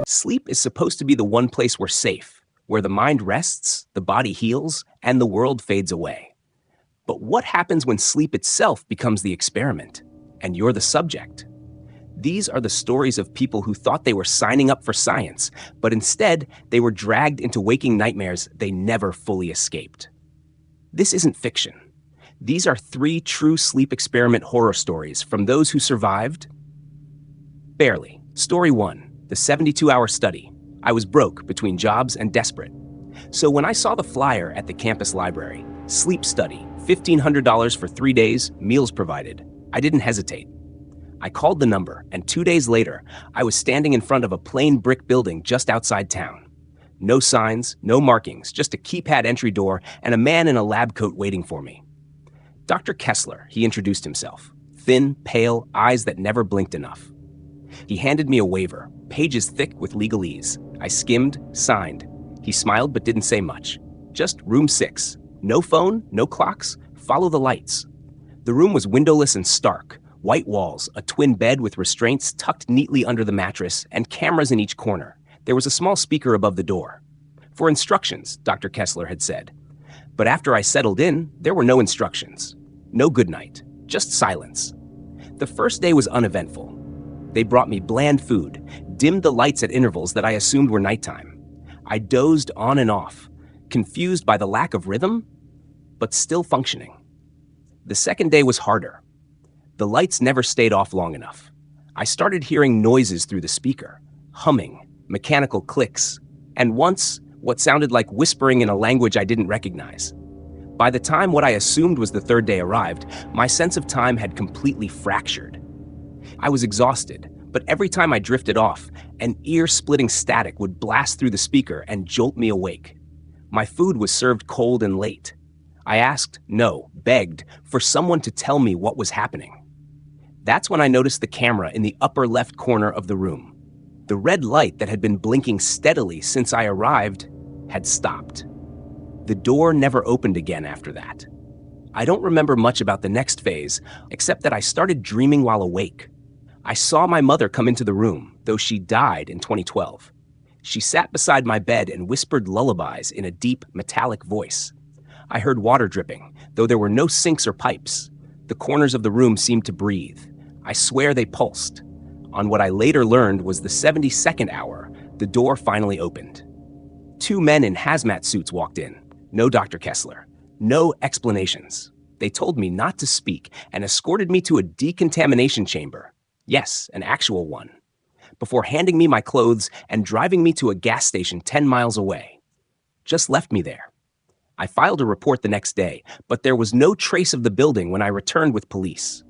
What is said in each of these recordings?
Sleep is supposed to be the one place we're safe, where the mind rests, the body heals, and the world fades away. But what happens when sleep itself becomes the experiment, and you're the subject? These are the stories of people who thought they were signing up for science, but instead they were dragged into waking nightmares they never fully escaped. This isn't fiction. These are 3 true sleep experiment horror stories from those who survived barely. Story 1. The 72-hour study. I was broke between jobs and desperate. So when I saw the flyer at the campus library, sleep study, $1,500 for 3 days, meals provided, I didn't hesitate. I called the number, and 2 days later, I was standing in front of a plain brick building just outside town. No signs, no markings, just a keypad entry door and a man in a lab coat waiting for me. Dr. Kessler, he introduced himself. Thin, pale, eyes that never blinked enough. He handed me a waiver, pages thick with legalese. I skimmed, signed. He smiled but didn't say much. Just room 6. No phone, no clocks, follow the lights. The room was windowless and stark. White walls, a twin bed with restraints tucked neatly under the mattress, and cameras in each corner. There was a small speaker above the door. For instructions, Dr. Kessler had said. But after I settled in, there were no instructions. No goodnight, just silence. The first day was uneventful. They brought me bland food, dimmed the lights at intervals that I assumed were nighttime. I dozed on and off, confused by the lack of rhythm, but still functioning. The second day was harder. The lights never stayed off long enough. I started hearing noises through the speaker, humming, mechanical clicks, and once, what sounded like whispering in a language I didn't recognize. By the time what I assumed was the third day arrived, my sense of time had completely fractured. I was exhausted, but every time I drifted off, an ear-splitting static would blast through the speaker and jolt me awake. My food was served cold and late. I asked, no, begged, for someone to tell me what was happening. That's when I noticed the camera in the upper left corner of the room. The red light that had been blinking steadily since I arrived had stopped. The door never opened again after that. I don't remember much about the next phase, except that I started dreaming while awake. I saw my mother come into the room, though she died in 2012. She sat beside my bed and whispered lullabies in a deep, metallic voice. I heard water dripping, though there were no sinks or pipes. The corners of the room seemed to breathe. I swear they pulsed. On what I later learned was the 72nd hour, the door finally opened. 2 men in hazmat suits walked in. No Dr. Kessler. No explanations. They told me not to speak and escorted me to a decontamination chamber. Yes, an actual one. Before handing me my clothes and driving me to a gas station 10 miles away. Just left me there. I filed a report the next day, but there was no trace of the building when I returned with police.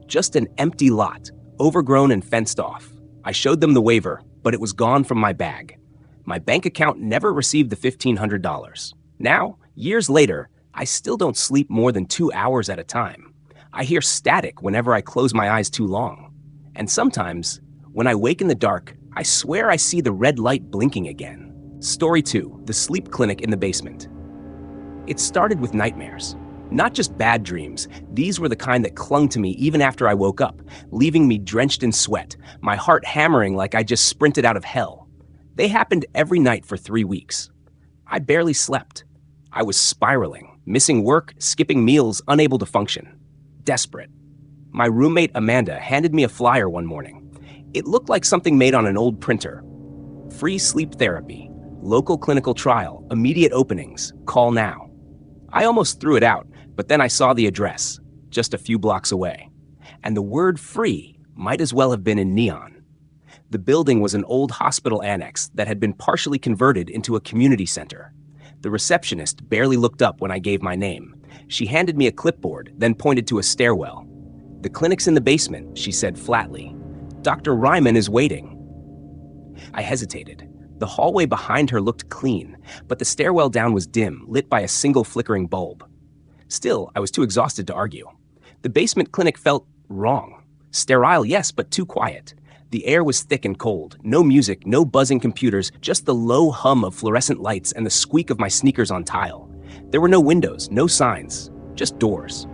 Just an empty lot, overgrown and fenced off. I showed them the waiver, but it was gone from my bag. My bank account never received the $1,500. Now, years later, I still don't sleep more than 2 hours at a time. I hear static whenever I close my eyes too long. And sometimes, when I wake in the dark, I swear I see the red light blinking again. Story 2, the sleep clinic in the basement. It started with nightmares. Not just bad dreams, these were the kind that clung to me even after I woke up, leaving me drenched in sweat, my heart hammering like I just sprinted out of hell. They happened every night for 3 weeks. I barely slept. I was spiraling, missing work, skipping meals, unable to function. Desperate. My roommate Amanda handed me a flyer one morning. It looked like something made on an old printer. Free sleep therapy, local clinical trial, immediate openings, call now. I almost threw it out, but then I saw the address, just a few blocks away. And the word free might as well have been in neon. The building was an old hospital annex that had been partially converted into a community center. The receptionist barely looked up when I gave my name. She handed me a clipboard, then pointed to a stairwell. "The clinic's in the basement," she said flatly. "Dr. Ryman is waiting." I hesitated. The hallway behind her looked clean, but the stairwell down was dim, lit by a single flickering bulb. Still, I was too exhausted to argue. The basement clinic felt wrong. Sterile, yes, but too quiet. The air was thick and cold. No music, no buzzing computers, just the low hum of fluorescent lights and the squeak of my sneakers on tile. There were no windows, no signs, just doors.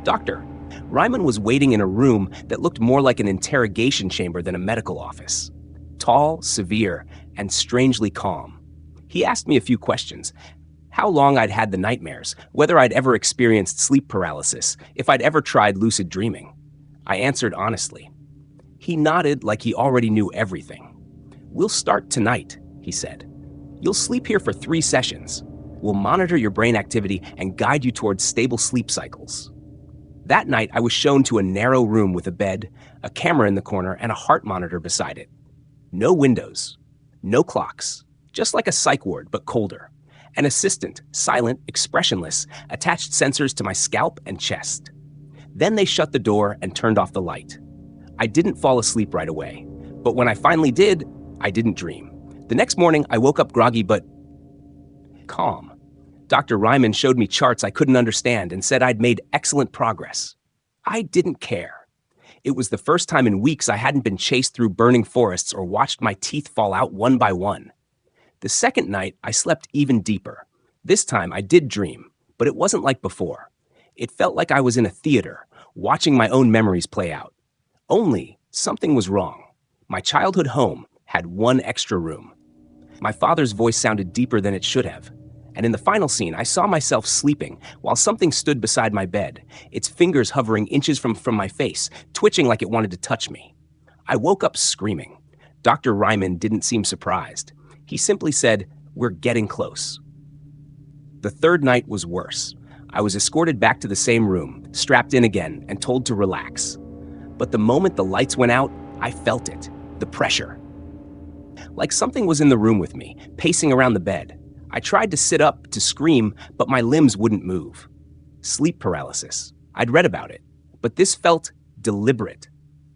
Doctor, Ryman was waiting in a room that looked more like an interrogation chamber than a medical office. tall, severe, and strangely calm. He asked me a few questions: how long I'd had the nightmares, whether I'd ever experienced sleep paralysis, if I'd ever tried lucid dreaming. I answered honestly. He nodded like he already knew everything. "We'll start tonight," he said. "You'll sleep here for 3 sessions. We'll monitor your brain activity and guide you towards stable sleep cycles." That night, I was shown to a narrow room with a bed, a camera in the corner, and a heart monitor beside it. No windows, no clocks, just like a psych ward, but colder. An assistant, silent, expressionless, attached sensors to my scalp and chest. Then they shut the door and turned off the light. I didn't fall asleep right away, but when I finally did, I didn't dream. The next morning, I woke up groggy but calm. Dr. Ryman showed me charts I couldn't understand and said I'd made excellent progress. I didn't care. It was the first time in weeks I hadn't been chased through burning forests or watched my teeth fall out one by one. The second night, I slept even deeper. This time, I did dream, but it wasn't like before. It felt like I was in a theater, watching my own memories play out. Only, something was wrong. My childhood home had one extra room. My father's voice sounded deeper than it should have. And in the final scene, I saw myself sleeping while something stood beside my bed, its fingers hovering inches from my face, twitching like it wanted to touch me. I woke up screaming. Dr. Ryman didn't seem surprised. He simply said, "We're getting close." The third night was worse. I was escorted back to the same room, strapped in again, and told to relax. But the moment the lights went out, I felt it, the pressure. Like something was in the room with me, pacing around the bed. I tried to sit up, to scream, but my limbs wouldn't move. Sleep paralysis. I'd read about it, but this felt deliberate,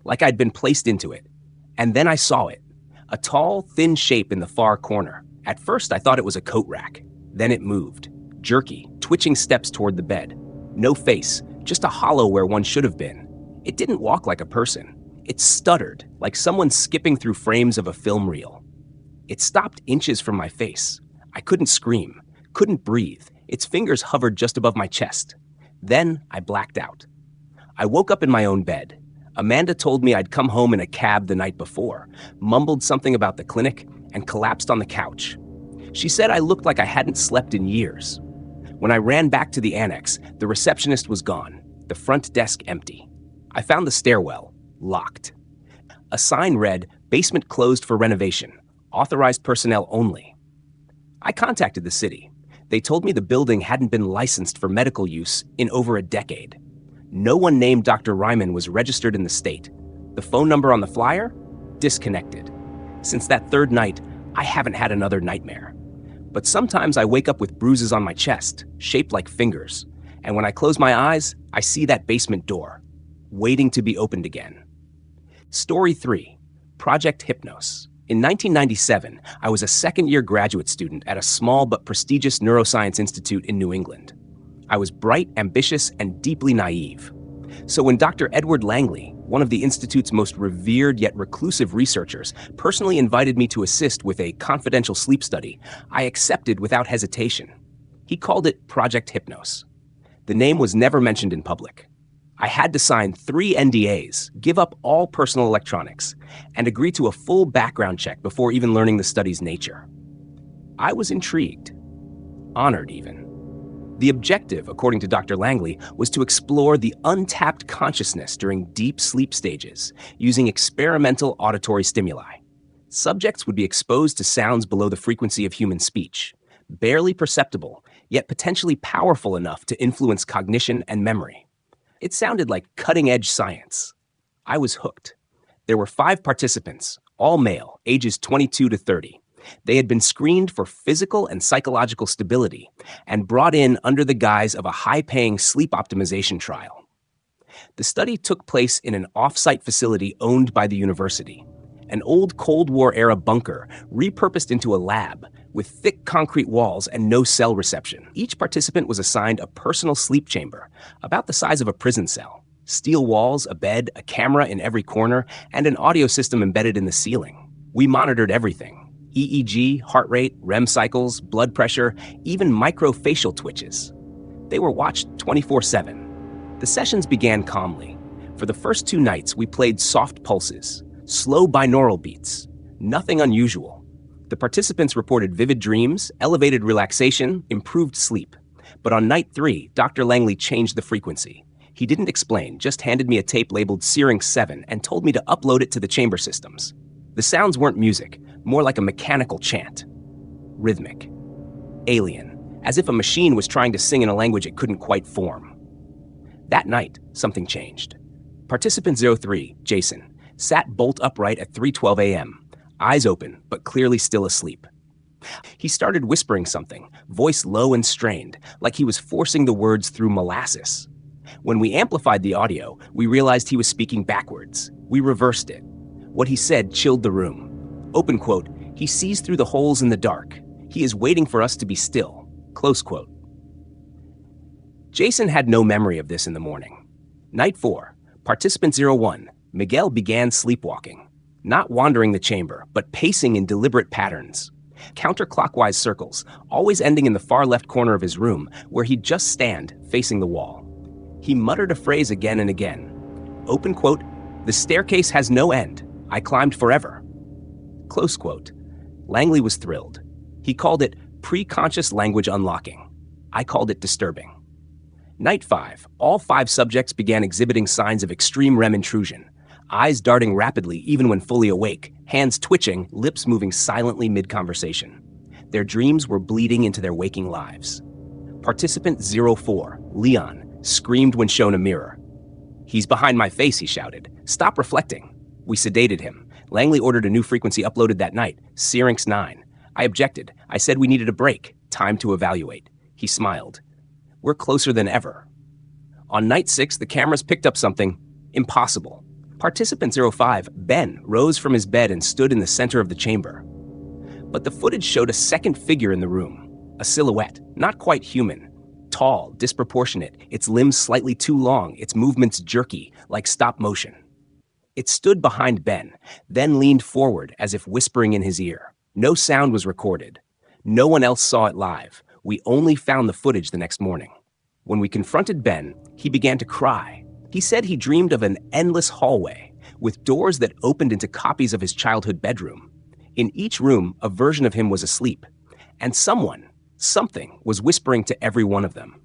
like I'd been placed into it. And then I saw it, a tall, thin shape in the far corner. At first, I thought it was a coat rack. Then it moved, jerky, twitching steps toward the bed. No face, just a hollow where one should have been. It didn't walk like a person. It stuttered, like someone skipping through frames of a film reel. It stopped inches from my face. I couldn't scream, couldn't breathe. Its fingers hovered just above my chest. Then I blacked out. I woke up in my own bed. Amanda told me I'd come home in a cab the night before, mumbled something about the clinic, and collapsed on the couch. She said I looked like I hadn't slept in years. When I ran back to the annex, the receptionist was gone, the front desk empty. I found the stairwell, locked. A sign read, "Basement closed for renovation. Authorized personnel only." I contacted the city. They told me the building hadn't been licensed for medical use in over a decade. No one named Dr. Ryman was registered in the state. The phone number on the flyer? Disconnected. Since that third night, I haven't had another nightmare. But sometimes I wake up with bruises on my chest, shaped like fingers. And when I close my eyes, I see that basement door, waiting to be opened again. Story 3, Project Hypnos. In 1997, I was a second-year graduate student at a small but prestigious neuroscience institute in New England. I was bright, ambitious, and deeply naive. So when Dr. Edward Langley, one of the institute's most revered yet reclusive researchers, personally invited me to assist with a confidential sleep study, I accepted without hesitation. He called it Project Hypnos. The name was never mentioned in public. I had to sign 3 NDAs, give up all personal electronics, and agree to a full background check before even learning the study's nature. I was intrigued, honored even. The objective, according to Dr. Langley, was to explore the untapped consciousness during deep sleep stages using experimental auditory stimuli. Subjects would be exposed to sounds below the frequency of human speech, barely perceptible, yet potentially powerful enough to influence cognition and memory. It sounded like cutting-edge science. I was hooked. There were 5 participants, all male, ages 22 to 30. They had been screened for physical and psychological stability and brought in under the guise of a high-paying sleep optimization trial. The study took place in an off-site facility owned by the university, an old Cold War-era bunker repurposed into a lab with thick concrete walls and no cell reception. Each participant was assigned a personal sleep chamber, about the size of a prison cell. Steel walls, a bed, a camera in every corner, and an audio system embedded in the ceiling. We monitored everything: EEG, heart rate, REM cycles, blood pressure, even microfacial twitches. They were watched 24/7. The sessions began calmly. For the first 2 nights, we played soft pulses, slow binaural beats. Nothing unusual. The participants reported vivid dreams, elevated relaxation, improved sleep. But on night 3, Dr. Langley changed the frequency. He didn't explain, just handed me a tape labeled Syrinx 7 and told me to upload it to the chamber systems. The sounds weren't music, more like a mechanical chant. Rhythmic. Alien, as if a machine was trying to sing in a language it couldn't quite form. That night, something changed. Participant 03, Jason, sat bolt upright at 3:12 a.m., eyes open, but clearly still asleep. He started whispering something, voice low and strained, like he was forcing the words through molasses. When we amplified the audio, we realized he was speaking backwards. We reversed it. What he said chilled the room. Open quote, "He sees through the holes in the dark. He is waiting for us to be still." Close quote. Jason had no memory of this in the morning. Night 4, participant 01, Miguel began sleepwalking. Not wandering the chamber, but pacing in deliberate patterns. Counterclockwise circles, always ending in the far left corner of his room, where he'd just stand, facing the wall. He muttered a phrase again and again. Open quote, "The staircase has no end. I climbed forever." Close quote. Langley was thrilled. He called it pre-conscious language unlocking. I called it disturbing. Night 5, all 5 subjects began exhibiting signs of extreme REM intrusion. Eyes darting rapidly even when fully awake, hands twitching, lips moving silently mid-conversation. Their dreams were bleeding into their waking lives. Participant 04, Leon, screamed when shown a mirror. "He's behind my face," he shouted. "Stop reflecting." We sedated him. Langley ordered a new frequency uploaded that night, Syrinx 9. I objected. I said we needed a break, time to evaluate. He smiled. We're closer than ever. On night 6, the cameras picked up something impossible. Participant 05, Ben, rose from his bed and stood in the center of the chamber. But the footage showed a second figure in the room, a silhouette, not quite human. Tall, disproportionate, its limbs slightly too long, its movements jerky, like stop motion. It stood behind Ben, then leaned forward as if whispering in his ear. No sound was recorded. No one else saw it live. We only found the footage the next morning. When we confronted Ben, he began to cry. He said he dreamed of an endless hallway with doors that opened into copies of his childhood bedroom. In each room, a version of him was asleep, and something was whispering to every one of them.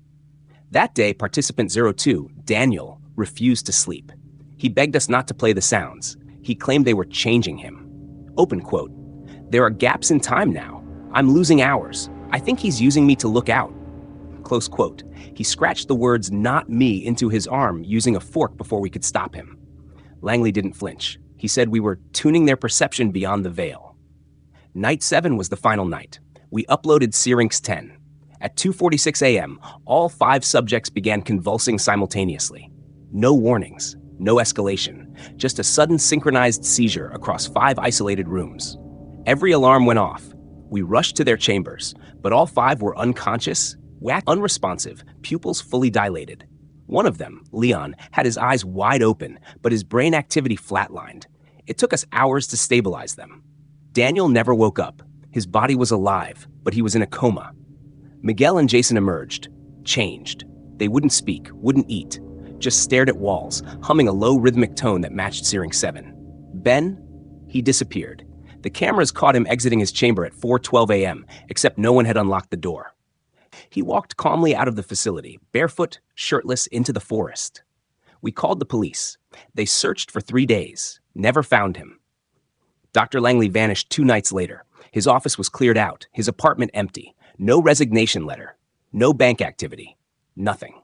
That day, participant 02, Daniel, refused to sleep. He begged us not to play the sounds. He claimed they were changing him. Open quote, "There are gaps in time now. I'm losing hours. I think he's using me to look out." Close quote. He scratched the words "not me" into his arm using a fork before we could stop him. Langley didn't flinch. He said we were tuning their perception beyond the veil. Night 7 was the final night. We uploaded Syrinx 10. At 2:46 a.m., all 5 subjects began convulsing simultaneously. No warnings, no escalation, just a sudden synchronized seizure across 5 isolated rooms. Every alarm went off. We rushed to their chambers, but all 5 were unconscious, unresponsive, pupils fully dilated. One of them, Leon, had his eyes wide open, but his brain activity flatlined. It took us hours to stabilize them. Daniel never woke up. His body was alive, but he was in a coma. Miguel and Jason emerged, changed. They wouldn't speak, wouldn't eat, just stared at walls, humming a low rhythmic tone that matched Syrinx 7. Ben? He disappeared. The cameras caught him exiting his chamber at 4:12 a.m., except no one had unlocked the door. He walked calmly out of the facility, barefoot, shirtless, into the forest. We called the police. They searched for 3 days, never found him. Dr. Langley vanished 2 nights later. His office was cleared out, his apartment empty. No resignation letter, no bank activity, nothing.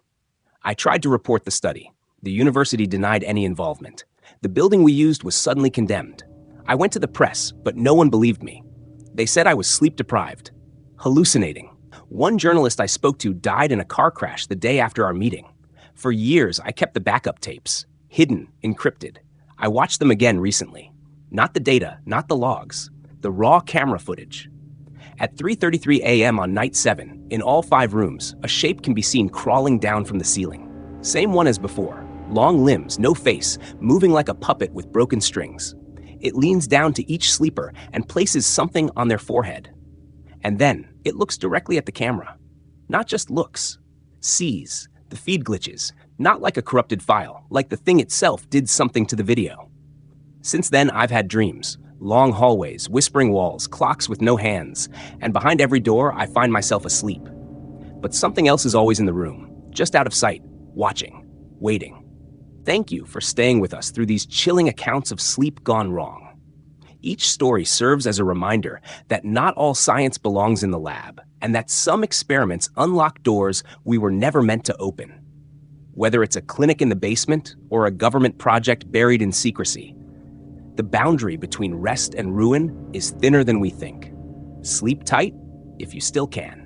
I tried to report the study. The university denied any involvement. The building we used was suddenly condemned. I went to the press, but no one believed me. They said I was sleep-deprived, hallucinating. One journalist I spoke to died in a car crash the day after our meeting. For years, I kept the backup tapes, hidden, encrypted. I watched them again recently. Not the data, not the logs, the raw camera footage. At 3:33 a.m. on night 7, in all 5 rooms, a shape can be seen crawling down from the ceiling. Same one as before, long limbs, no face, moving like a puppet with broken strings. It leans down to each sleeper and places something on their forehead. And then, it looks directly at the camera. Not just looks, sees, the feed glitches, not like a corrupted file, like the thing itself did something to the video. Since then, I've had dreams, Long hallways, whispering walls, clocks with no hands, and behind every door, I find myself asleep. But something else is always in the room, just out of sight, watching, waiting. Thank you for staying with us through these chilling accounts of sleep gone wrong. Each story serves as a reminder that not all science belongs in the lab, and that some experiments unlock doors we were never meant to open. Whether it's a clinic in the basement or a government project buried in secrecy, the boundary between rest and ruin is thinner than we think. Sleep tight if you still can.